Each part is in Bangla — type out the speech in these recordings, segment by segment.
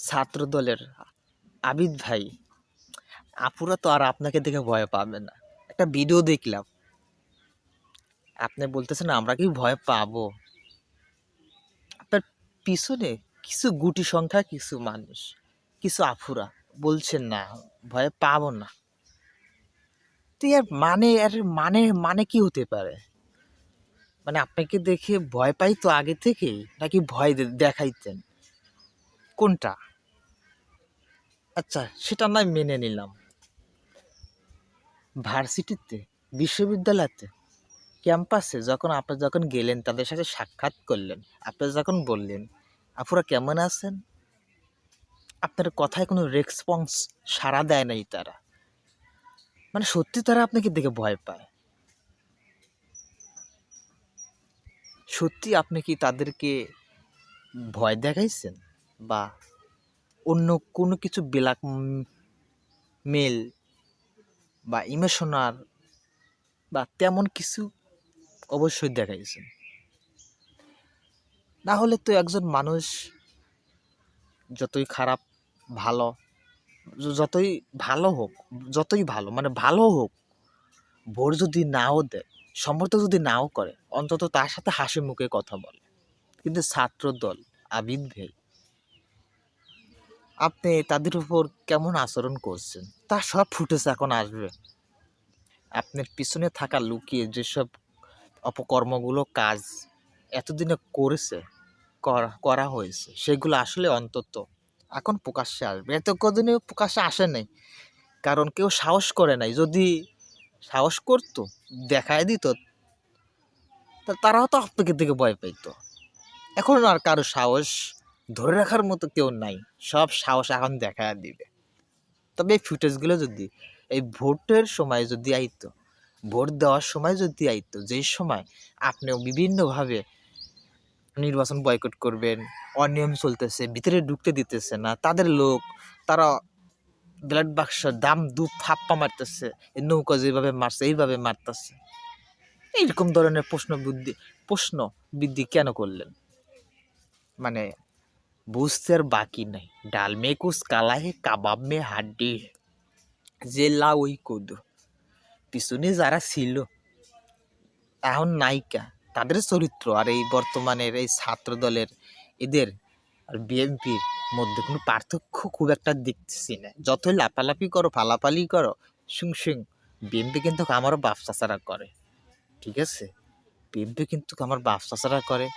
ছাত্র দলের আবিদ ভাই, আপুরা তো আর আপনাকে দেখে ভয় পাবে না। একটা ভিডিও দেখলাম, আপনি বলতেছেন আমরা কি ভয় পাবো? আপনার পিছনে কিছু গুটি সংখ্যা কিছু মানুষ, কিছু আফুরা বলছেন না ভয় পাবো না। তো এর মানে কি হতে পারে? মানে আপনাকে দেখে ভয় পাই তো আগে থেকেই, নাকি ভয় দেখাইতেন? কোনটা? আচ্ছা, সেটা নয় মেনে নিলাম। ভার্সিটিতে, বিশ্ববিদ্যালয়তে, ক্যাম্পাসে আপনি যখন গেলেন, তাদের সাথে সাক্ষাৎ করলেন, আপনি যখন বললেন আপুরা কেমন আছেন, আপনার কথায় কোনো রেসপন্স, সাড়া দেয় নাই তারা। মানে সত্যি তারা আপনাকে দেখে ভয় পায়? সত্যি আপনি কি তাদেরকে ভয় দেখাইছেন, বা অন্য কোনো কিছু ব্ল্যাক মেল বা ইমোশনাল বা তেমন কিছু অবশ্যই দেখাইছেন? না হলে তো একজন মানুষ যতই খারাপ, ভালো, যতই ভালো হোক, যতই ভালো মানে ভালো হোক, ভোট যদি নাও দেয়, সমর্থন যদি নাও করে, অন্তত তার সাথে হাসি মুখে কথা বলে। কিন্তু ছাত্র দল, আবিদ ভাই, আপনি তাদের উপর কেমন আচরণ করছেন তার সব ফুটেজ এখন আসবে। আপনার পিছনে থাকা লুকিয়ে যেসব অপকর্মগুলো কাজ এতদিনে করা হয়েছে, সেগুলো আসলে অন্তত এখন প্রকাশ্যে আসবে। এত কদিনে প্রকাশ্যে আসে নাই, কারণ কেউ সাহস করে নাই। যদি সাহস করতো, দেখায় দিত, তারাও তো আপনাকে দেখে ভয় পাইতো। এখন আর কারো সাহস ধরে রাখার মতো কেউ নাই, সব সাহস এখন দেখায় দিবে। তবে এই ফুটেজগুলো যদি এই ভোটের সময় যদি আইতো, ভোট দেওয়ার সময় যদি আইতো, যেই সময় আপনিও বিভিন্নভাবে নির্বাচন বয়কট করবেন, অনিয়ম চলতেছে, ভিতরে ঢুকতে দিতেছে না, তাদের লোক, তারা ব্যালট বাক্স দাম দু থাপ্পা মারতেছে, এই নৌকা যেভাবে মারছে এইভাবে মারতেছে, এইরকম ধরনের প্রশ্ন বৃদ্ধি কেন করলেন? মানে বুঝতে আর বাকি নাই। ডাল মে কুছ কালা হে, কাবাব মে হাড্ডি, যে লা ওই কদু। পিছনে যারা ছিল, এখন নায়িকা, তাদের চরিত্র আর এই বর্তমানের এই ছাত্র দলের এদের আর বিএনপির মধ্যে কোনো পার্থক্য খুব একটা দেখতেছি না। যতই লাপালাপি করো, ফালাফালি করো, শুং শুং, বিএনপি কিন্তু আমারও বাপ চাচারা করে। ঠিক আছে, বিএনপি কিন্তু আমার বাপ চাচারা করে,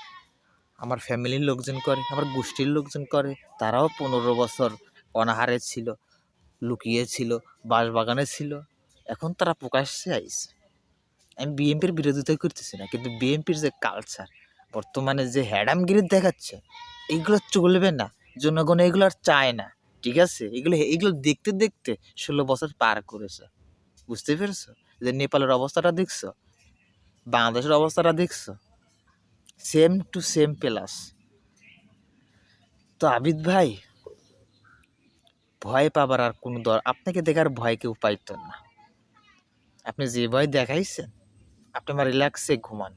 আমার ফ্যামিলির লোকজন করে, আমার গোষ্ঠীর লোকজন করে। তারাও 15 বছর অনাহারে ছিল, লুকিয়ে ছিল, বাঁশবাগানে ছিল, এখন তারা প্রকাশ্যে আইছে। আমি বিএনপির বিরোধিতা করতেছি না, কিন্তু বিএনপির যে কালচার, বর্তমানে যে হ্যাডামগিরি দেখাচ্ছে, এইগুলো চলবে না। জনগণ এগুলো আর চায় না। ঠিক আছে, এগুলো দেখতে দেখতে 16 বছর পার করেছে। বুঝতে পেরেছো? যে নেপালের অবস্থাটা দেখছো, বাংলাদেশের অবস্থাটা দেখছো, সেম টু সেম প্লাস। তো আবিদ ভাই, ভয় পাবার আর কোনো আপনাকে দেখার ভয় কেউ পাইত না। আপনি যে ভয় দেখাইছেন, আপনি আমার রিল্যাক্সে ঘুমান।